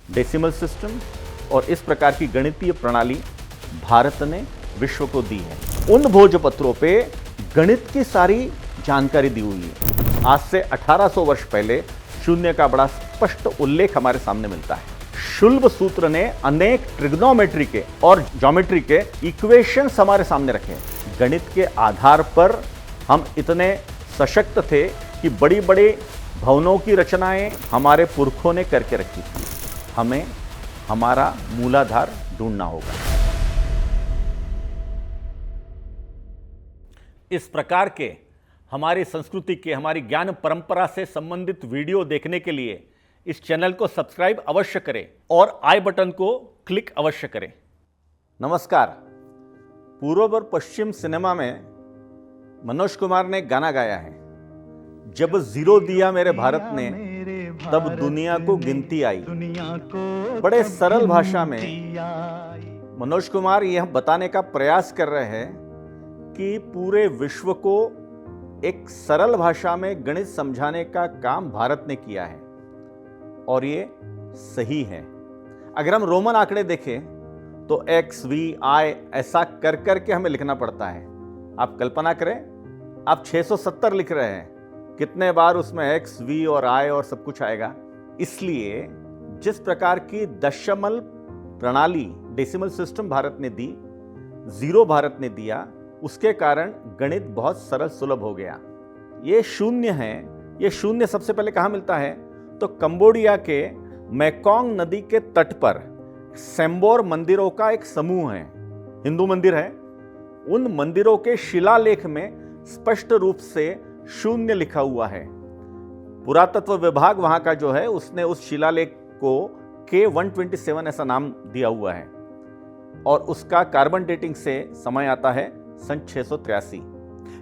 Decimal system और इस प्रकार की गणितीय प्रणाली भारत ने विश्व को दी है। उन भोजपत्रों पे गणित की सारी जानकारी दी हुई है। आज से 1800 वर्ष पहले शून्य का बड़ा स्पष्ट उल्लेख हमारे सामने मिलता है। शुल्ब सूत्र ने अनेक ट्रिग्नोमेट्री के और ज्योमेट्री के इक्वेशंस हमारे सामने रखे हैं। गणित के आधार पर हम इतने सशक्त थे कि बड़ी बड़ी भवनों की रचनाएं हमारे पुरखों ने करके रखी थी। हमें हमारा मूलाधार ढूंढना होगा। इस प्रकार के हमारी संस्कृति के, हमारी ज्ञान परंपरा से संबंधित वीडियो देखने के लिए इस चैनल को सब्सक्राइब अवश्य करें और आई बटन को क्लिक अवश्य करें। नमस्कार। पूर्व और पश्चिम सिनेमा में मनोज कुमार ने गाना गाया है, जब जीरो दिया मेरे भारत ने तब दुनिया को गिनती आई। बड़े सरल भाषा में मनोज कुमार यह बताने का प्रयास कर रहे हैं कि पूरे विश्व को एक सरल भाषा में गणित समझाने का काम भारत ने किया है और ये सही है। अगर हम रोमन आंकड़े देखें तो x, v, i ऐसा कर करके हमें लिखना पड़ता है। आप कल्पना करें, आप 670 लिख रहे हैं, कितने बार उसमें x, v और i और सब कुछ आएगा। इसलिए जिस प्रकार की दशमलव प्रणाली डेसिमल सिस्टम भारत ने दी, जीरो भारत ने दिया, उसके कारण गणित बहुत सरल सुलभ हो गया। ये शून्य है। ये शून्य सबसे पहले कहाँ मिलता है तो कंबोडिया के मेकोंग नदी के तट पर सेम्बोर मंदिरों का एक समूह है, हिंदू मंदिर है। उन मंदिरों के शिलालेख में स्पष्ट रूप से शून्य लिखा हुआ है। पुरातत्व विभाग वहां का जो है, उसने उस शिलालेख को K127 ऐसा नाम दिया हुआ है और उसका कार्बन डेटिंग से समय आता है सन 683।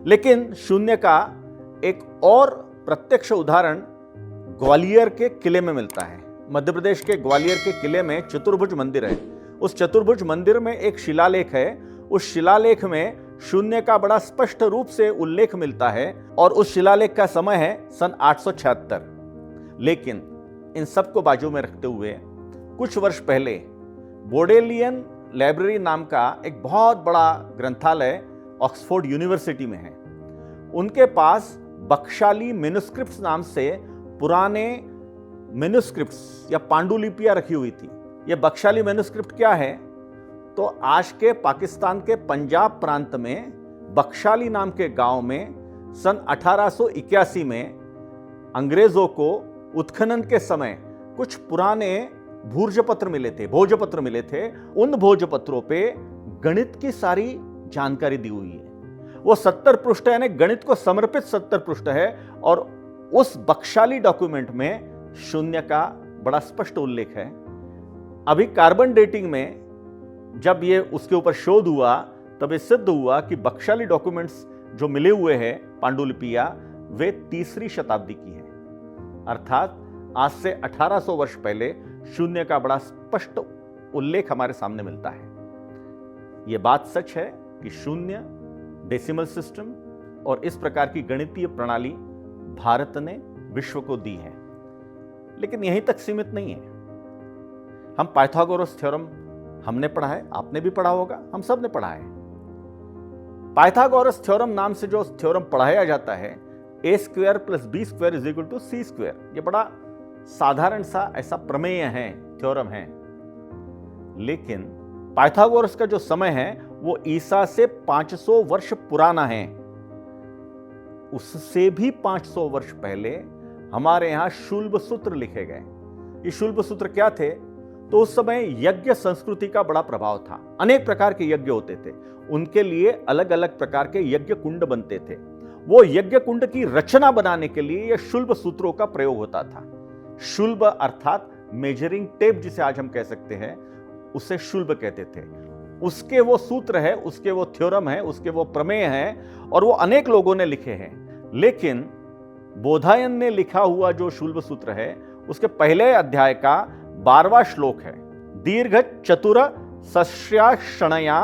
लेकिन शून्य का एक और प्रत्यक्ष उदाहरण ग्वालियर के किले में मिलता है। मध्य प्रदेश के ग्वालियर के किले में चतुर्भुज मंदिर है। उस चतुर्भुज मंदिर में एक शिलालेख है। उस शिलालेख में शून्य का बड़ा स्पष्ट रूप से उल्लेख मिलता है और उस शिलालेख का समय है सन 876। लेकिन इन सबको बाजू में रखते हुए कुछ वर्ष पहले बोडेलियन लाइब्रेरी नाम का एक बहुत बड़ा ग्रंथालय ऑक्सफोर्ड यूनिवर्सिटी में है। उनके पास बख्शाली मैन्युस्क्रिप्ट्स नाम से पुराने मैन्युस्क्रिप्ट्स या पांडुलिपियां रखी हुई थी। ये बख्शाली मैन्युस्क्रिप्ट क्या है तो आज के पाकिस्तान के पंजाब प्रांत में बख्शाली नाम के गांव में सन 1881 में अंग्रेजों को उत्खनन के समय कुछ पुराने भोजपत्र मिले थे। उन भोजपत्रों पे गणित की सारी जानकारी दी हुई है। वो 70 पृष्ठ यानी गणित को समर्पित 70 पृष्ठ है और उस बख्शाली डॉक्यूमेंट में शून्य का बड़ा स्पष्ट उल्लेख है। अभी कार्बन डेटिंग में जब ये उसके ऊपर शोध हुआ तब ये सिद्ध हुआ कि बख्शाली डॉक्यूमेंट्स जो मिले हुए हैं पांडुलिपियां, वे 3री शताब्दी की है। अर्थात आज से 1800 वर्ष पहले शून्य का बड़ा स्पष्ट उल्लेख हमारे सामने मिलता है। यह बात सच है कि शून्य, डेसिमल सिस्टम और इस प्रकार की गणितीय प्रणाली भारत ने विश्व को दी है। लेकिन यहीं तक सीमित नहीं है। हम पाइथागोरस थ्योरम हमने पढ़ा है, आपने भी पढ़ा होगा, हम सब ने पढ़ा है। पाइथागोरस थ्योरम नाम से जो थ्योरम पढ़ाया जाता है, a² + b² = c²। ये बड़ा साधारण सा ऐसा प्रमेय है, थ्योरम है। लेकिन पाइथागोरस का जो समय है वो ईसा से 500 वर्ष पुराना है। उससे भी 500 वर्ष पहले हमारे यहां शुल्ब सूत्र लिखे गए। ये शुल्ब सूत्र क्या थे तो उस समय यज्ञ संस्कृति का बड़ा प्रभाव था। अनेक प्रकार के यज्ञ होते थे, उनके लिए अलग अलग प्रकार के यज्ञ कुंड बनते थे। वो यज्ञ कुंड की रचना बनाने के लिए ये शुल्ब सूत्रों का प्रयोग होता था। शुल्ब अर्थात मेजरिंग टेप, जिसे आज हम कह सकते हैं, उसे शुल्ब कहते थे। उसके वो सूत्र है, उसके वो थ्योरम है, उसके वो प्रमेय है और वो अनेक लोगों ने लिखे हैं। लेकिन बोधायन ने लिखा हुआ जो शुल्ब सूत्र है, उसके पहले अध्याय का 12वां श्लोक है, दीर्घ चतुर सस्याक्षणया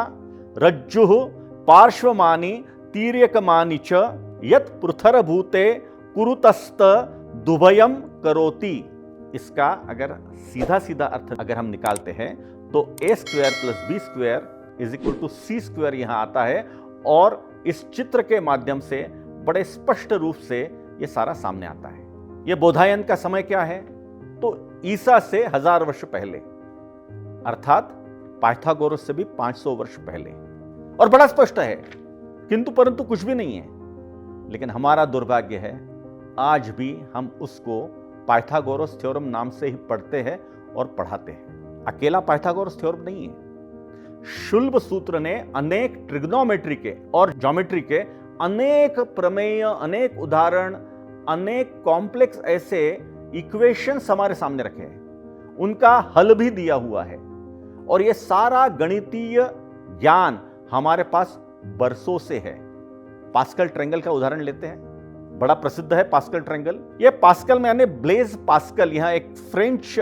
रज्जुः पार्श्वमानी तीर्यकमानी च यत् पृथरभूते कुरुतस्त दुभयम करोति। इसका अगर सीधा सीधा अर्थ अगर हम निकालते हैं तो a square plus B square is equal to C square यहां आता है, और इस चित्र के माध्यम से बड़े स्पष्ट रूप से यह सारा सामने आता है। यह बोधायन का समय क्या है? तो ईसा से 1000 वर्ष पहले, अर्थात पाइथागोरस से भी 500 वर्ष पहले, और बड़ा स्पष्ट है, किंतु परंतु कुछ भी नहीं है। लेकिन हमारा दुर्भाग्य है, आज भी हम उसको पाइथागोरस थ्योरम नाम से ही पढ़ते हैं और पढ़ाते हैं। अकेला पाइथागोरस थ्योरम नहीं है, शुल्ब सूत्र ने अनेक ट्रिग्नोमेट्री के और ज्योमेट्री के अनेक प्रमेय, अनेक उदाहरण, अनेक कॉम्प्लेक्स ऐसे इक्वेशंस हमारे सामने रखे हैं, उनका हल भी दिया हुआ है। और यह सारा गणितीय ज्ञान हमारे पास बरसों से है। पास्कल ट्रायंगल का उदाहरण लेते हैं, बड़ा प्रसिद्ध है पास्कल ट्रायंगल। यह पास्कल में यानी ब्लेज पास्कल यहां एक फ्रेंच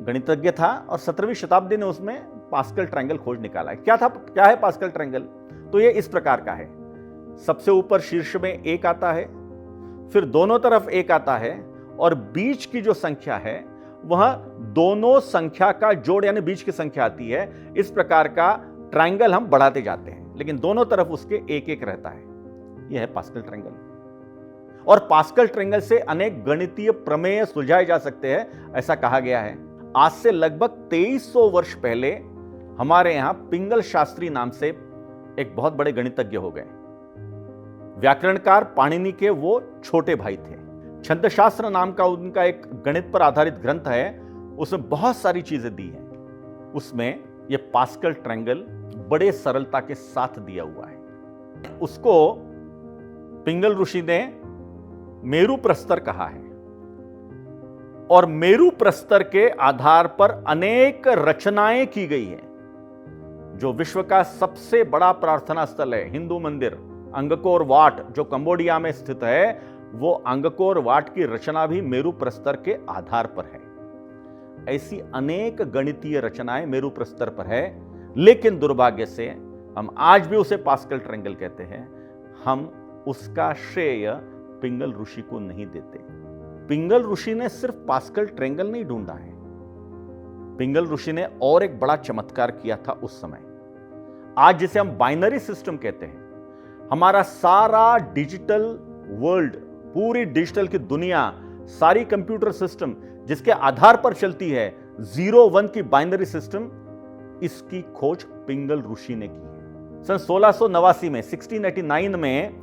गणितज्ञ था, और 17वीं शताब्दी ने उसमें पास्कल ट्रायंगल खोज निकाला है। क्या है पास्कल ट्रायंगल? तो यह इस प्रकार का है, सबसे ऊपर शीर्ष में 1 आता है, फिर दोनों तरफ 1 आता है, और बीच की जो संख्या है वह दोनों संख्या का जोड़ यानी बीच की संख्या आती है। इस प्रकार का ट्रायंगल हम बढ़ाते जाते हैं, लेकिन दोनों तरफ उसके 1-1 रहता है। यह है पास्कल ट्रायंगल। और पास्कल ट्रायंगल से अनेक गणितीय प्रमेय सुलझाए जा सकते हैं, ऐसा कहा गया है। आज से लगभग 2300 वर्ष पहले हमारे यहां पिंगल शास्त्री नाम से एक बहुत बड़े गणितज्ञ हो गए। व्याकरणकार पाणिनि के वो छोटे भाई थे। छंदशास्त्र नाम का उनका एक गणित पर आधारित ग्रंथ है, उसमें बहुत सारी चीजें दी हैं। उसमें ये पास्कल ट्रायंगल बड़े सरलता के साथ दिया हुआ है। उसको पिंगल ऋषि ने मेरु प्रस्तर कहा है, और मेरु प्रस्तर के आधार पर अनेक रचनाएं की गई है। जो विश्व का सबसे बड़ा प्रार्थना स्थल है, हिंदू मंदिर अंगकोर वाट, जो कंबोडिया में स्थित है, वो अंगकोर वाट की रचना भी मेरु प्रस्तर के आधार पर है। ऐसी अनेक गणितीय रचनाएं मेरु प्रस्तर पर है, लेकिन दुर्भाग्य से हम आज भी उसे पास्कल ट्रायंगल कहते हैं। हम उसका श्रेय पिंगल ऋषि को नहीं देते। पिंगल ऋषि ने सिर्फ पास्कल ट्रायंगल नहीं ढूंढा है, पिंगल ऋषि ने और एक बड़ा चमत्कार किया था उस समय। आज जिसे हम बाइनरी सिस्टम कहते हैं, हमारा सारा डिजिटल वर्ल्ड, पूरी डिजिटल की दुनिया, सारी कंप्यूटर सिस्टम जिसके आधार पर चलती है, 0-1 की बाइनरी सिस्टम, इसकी खोज पिंगल ऋषि ने की है। सन 1689 में 1689 में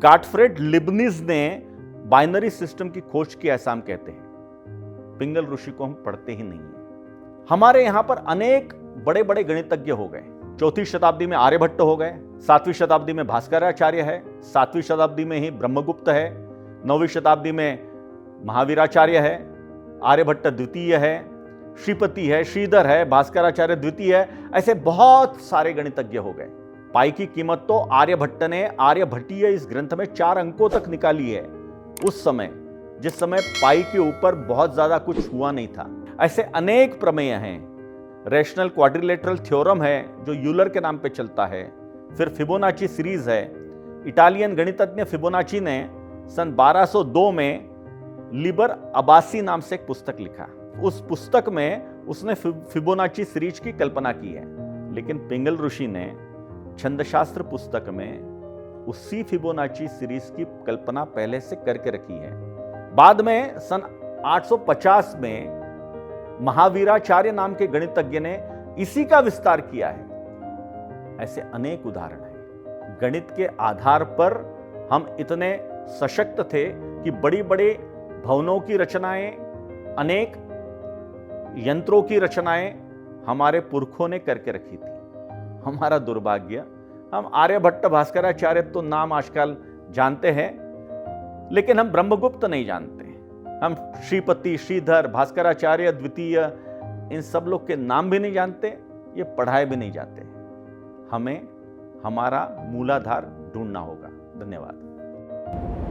गॉटफ्रेड लिबनिज ने बाइनरी सिस्टम की खोज की, ऐसा हम कहते हैं। पिंगल ऋषि को हम पढ़ते ही नहीं है। हमारे यहां पर अनेक बड़े बड़े गणितज्ञ हो गए। 4वीं शताब्दी में आर्यभट्ट हो गए, 7वीं शताब्दी में भास्कराचार्य है, 7वीं शताब्दी में ही ब्रह्मगुप्त है, 9वीं शताब्दी में महावीराचार्य है, आर्यभट्ट द्वितीय है, श्रीपति है, श्रीधर है, भास्कराचार्य द्वितीय है। ऐसे बहुत सारे गणितज्ञ हो गए। पाई की कीमत तो आर्यभट्ट ने आर्यभट्टीय इस ग्रंथ में 4 अंकों तक निकाली है, उस समय जिस समय पाई के ऊपर बहुत ज्यादा कुछ हुआ नहीं था। ऐसे अनेक प्रमेय हैं। रैशनल क्वाड्रिलेटरल थ्योरम है जो यूलर के नाम पे चलता है। फिर फिबोनाची सीरीज है। इटालियन गणितज्ञ फिबोनाची ने सन 1202 में लिबर अबासी नाम से एक पुस्तक लिखा। उस पुस्तक में उसने फिबोनाची सीरीज की कल्पना की है, लेकिन पिंगल ऋषि ने छंदशास्त्र पुस्तक में उसी फिबोनाची सीरीज की कल्पना पहले से करके रखी है। बाद में सन 850 में महावीराचार्य नाम के गणितज्ञ ने इसी का विस्तार किया है। ऐसे अनेक उदाहरण हैं। गणित के आधार पर हम इतने सशक्त थे कि बड़ी बड़ी भवनों की रचनाएं, अनेक यंत्रों की रचनाएं हमारे पुरखों ने करके रखी थी। हमारा दुर्भाग्य, हम आर्यभट्ट भास्कराचार्य तो नाम आजकल जानते हैं, लेकिन हम ब्रह्मगुप्त नहीं जानते। हम श्रीपति, श्रीधर, भास्कराचार्य द्वितीय, इन सब लोग के नाम भी नहीं जानते, ये पढ़ाए भी नहीं जाते। हमें हमारा मूलाधार ढूंढना होगा। धन्यवाद।